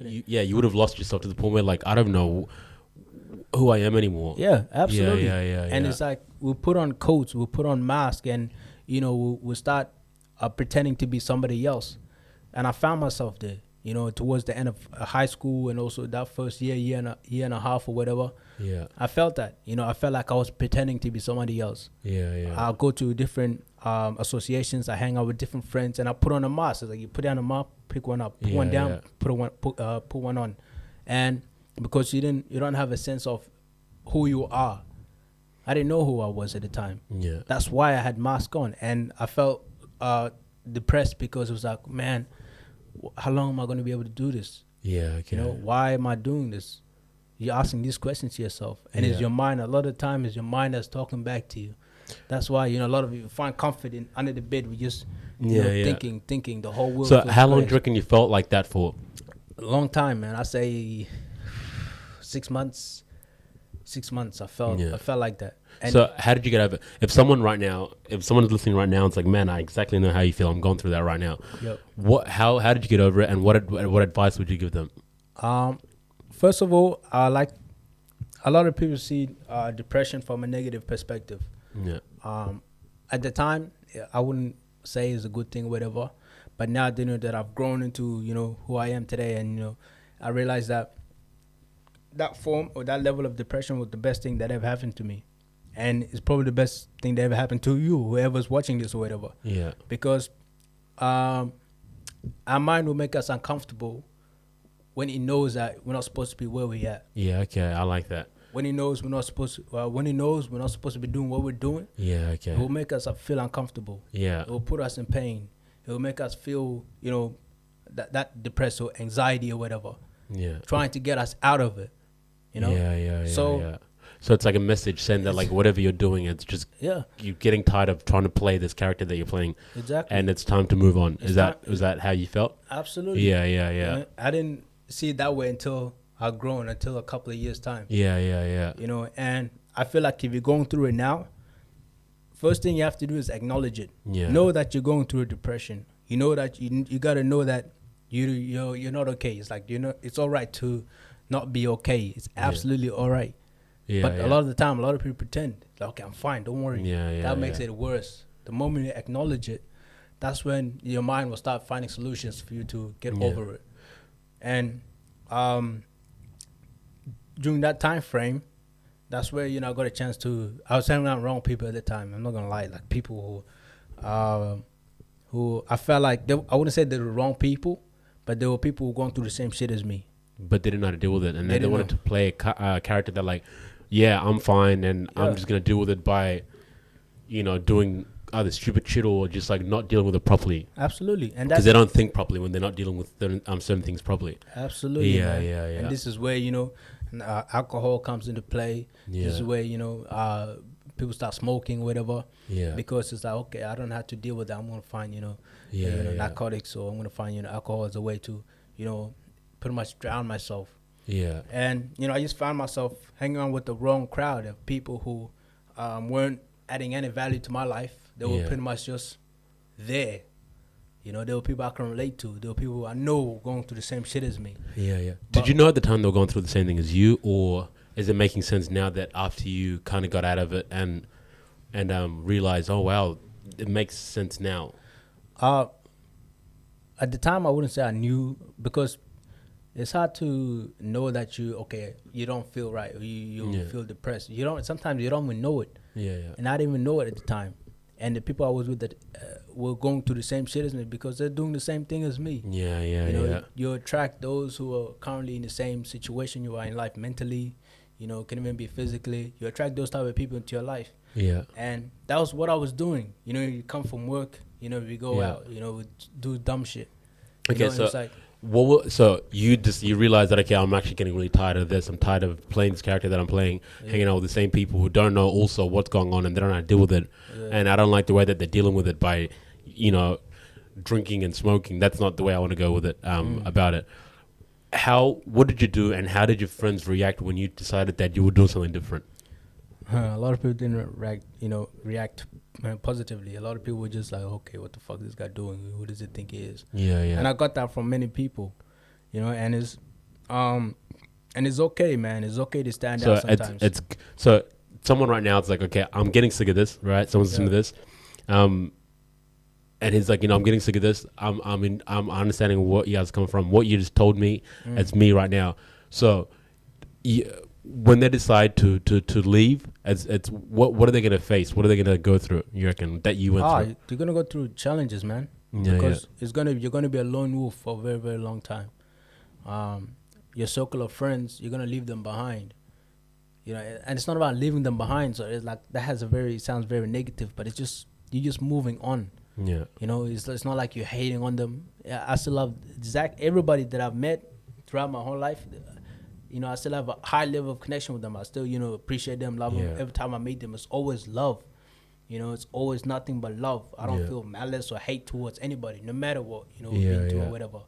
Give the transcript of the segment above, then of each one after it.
confident. you would have lost yourself to the point where like I don't know who I am anymore. Yeah, absolutely. And Yeah. it's like we put on coats, we put on masks, and we start pretending to be somebody else. And I found myself there. Towards the end of high school, and also that first year and a half or whatever. Yeah. I felt that. I felt like I was pretending to be somebody else. Yeah. I'll go to different associations. I hang out with different friends, and I put on a mask. It's like you put down a mask, pick one up, put one down, put one on, and because you don't have a sense of who you are. I didn't know who I was at the time. Yeah. That's why I had mask on, and I felt depressed because it was like, man, how long am I going to be able to do this? Yeah. Okay. Why am I doing this? You're asking these questions to yourself, and it's your mind. A lot of the time, it's your mind that's talking back to you. That's why a lot of you find comfort in under the bed. We just thinking the whole world. So how long do you reckon you felt like that for? A long time, man. I say 6 months. 6 months. I felt like that. And so how did you get over it? If someone is listening right now, it's like, man, I exactly know how you feel. I'm going through that right now. Yep. How did you get over it, and what advice would you give them? First of all, like a lot of people see depression from a negative perspective. Yeah. At the time, I wouldn't say it's a good thing or whatever, but now that I've grown into who I am today, and I realize that form or that level of depression was the best thing that ever happened to me, and it's probably the best thing that ever happened to you, whoever's watching this or whatever. Yeah. Because our mind will make us uncomfortable when it knows that we're not supposed to be where we're at. Yeah. Okay. I like that. When it knows we're not supposed to be doing what we're doing. Yeah. Okay. It will make us feel uncomfortable. Yeah. It will put us in pain. It will make us feel that depressed or anxiety or whatever. Yeah. Trying to get us out of it. So it's like a message saying that like whatever you're doing, it's just you're getting tired of trying to play this character that you're playing. Exactly. And it's time to move on. Was that how you felt? Absolutely. Yeah. I didn't see it that way until I've grown, until a couple of years time. Yeah. And I feel like if you're going through it now, first thing you have to do is acknowledge it. Yeah. Know that you're going through a depression. You know that you got to know that you're not okay. It's like it's all right to not be okay. It's absolutely all right. But a lot of the time, a lot of people pretend like, okay, I'm fine, don't worry. That makes it worse. The moment you acknowledge it, that's when your mind will start finding solutions for you to get over it. And during that time frame, that's where I got a chance to. I was hanging out with wrong people at the time. I'm not gonna lie, like people who I felt like I wouldn't say they were wrong people, but there were people who were going through the same shit as me. But they didn't know how to deal with it, and they wanted to play a character that like, yeah, I'm fine, and I'm just gonna deal with it by, doing either stupid shit or just like not dealing with it properly. Absolutely, and because they don't think properly when they're not dealing with certain things properly. Absolutely, yeah. And this is where alcohol comes into play. This is where people start smoking, whatever. Yeah. Because it's like, okay, I don't have to deal with that. I'm gonna find narcotics, or I'm gonna find alcohol as a way to pretty much drown myself. Yeah. And I just found myself hanging on with the wrong crowd of people who weren't adding any value to my life. They were pretty much just there. There were people I can relate to. There were people I know were going through the same shit as me. Yeah. Did you know at the time they were going through the same thing as you, or is it making sense now that after you kind of got out of it and realized, oh wow, it makes sense now? At the time, I wouldn't say I knew, because it's hard to know that you don't feel right, or you feel depressed. Sometimes you don't even know it. Yeah. And I didn't even know it at the time. And the people I was with that were going through the same shit as me, because they're doing the same thing as me. Yeah. You attract those who are currently in the same situation you are in life mentally, can even be physically. You attract those type of people into your life. Yeah. And that was what I was doing. You come from work, we go out, we do dumb shit. Okay, so it's like, so you realize that, okay, I'm actually getting really tired of this. I'm tired of playing this character that I'm playing, hanging out with the same people who don't know also what's going on, and they don't know how to deal with it. And I don't like the way that they're dealing with it by, drinking and smoking. That's not the way I want to go with it, about it. What did you do, and how did your friends react when you decided that you were doing something different? A lot of people didn't react positively. A lot of people were just like, okay, what the fuck is this guy doing? Who does he think he is? Yeah. And I got that from many people, and it's And it's okay, man. It's okay to stand out sometimes. It's so someone right now is like, okay, I'm getting sick of this, right? Someone's listening to this, and he's like, I'm getting sick of this. I'm understanding what you guys come from. What you just told me, it's me right now. So, when they decide to leave, it's what are they gonna face? What are they gonna go through? You reckon that you went through? You're gonna go through challenges, man. Because you're gonna be a lone wolf for a very, very long time. Your circle of friends, you're gonna leave them behind. And it's not about leaving them behind. So it's like sounds very negative, but it's just you're just moving on. Yeah. It's not like you're hating on them. Yeah, I still love everybody that I've met throughout my whole life. I still have a high level of connection with them. I still, appreciate them, love them. Every time I meet them, it's always love. It's always nothing but love. I don't feel malice or hate towards anybody, no matter what, been through or whatever.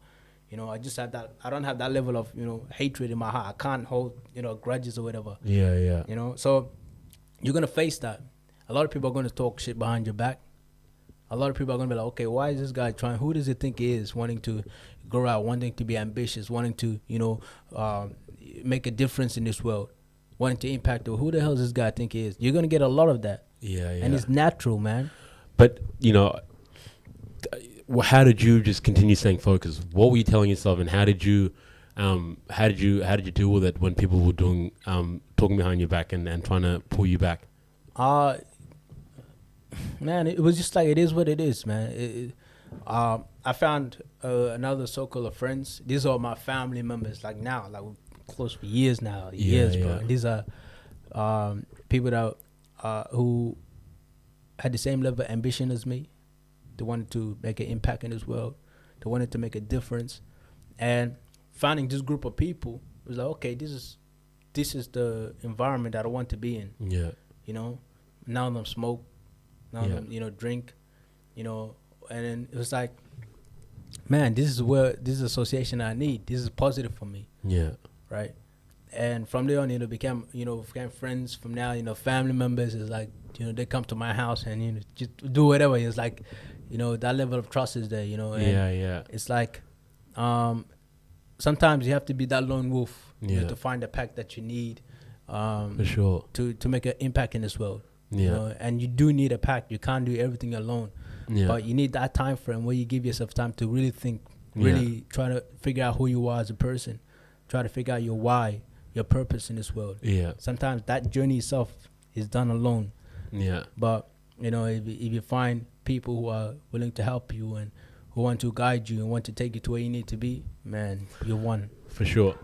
I just have that. I don't have that level of, hatred in my heart. I can't hold, grudges or whatever. Yeah. So you're going to face that. A lot of people are going to talk shit behind your back. A lot of people are going to be like, okay, why is this guy trying? Who does he think he is? Wanting to grow out, wanting to be ambitious, wanting to, make a difference in this world, wanting to impact. Who the hell does this guy think he is? You're going to get a lot of that. Yeah. And it's natural, man. But, how did you just continue staying focused? What were you telling yourself, and how did you deal with it when people were doing talking behind your back and trying to pull you back? Man, it was just like, it is what it is, man. I found another circle of friends. These are my family members. Like now, like we're close for years now, bro. And these are people that who had the same level of ambition as me. They wanted to make an impact in this world. They wanted to make a difference. And finding this group of people was like, okay, this is the environment that I want to be in. Yeah. None of them smoke. None of them, drink. And then it was like, man, this is association I need. This is positive for me. Yeah. Right. And from there on, became friends. From now, family members is like, they come to my house and, just do whatever. It's like, that level of trust is there, and it's like, sometimes you have to be that lone wolf, to find the pack that you need, for sure, to make an impact in this world. And you do need a pack. You can't do everything alone. But you need that time frame where you give yourself time to really think, really try to figure out who you are as a person, try to figure out your why, your purpose in this world. Sometimes that journey itself is done alone. But if you find people who are willing to help you and who want to guide you and want to take you to where you need to be, man, you're one. For sure.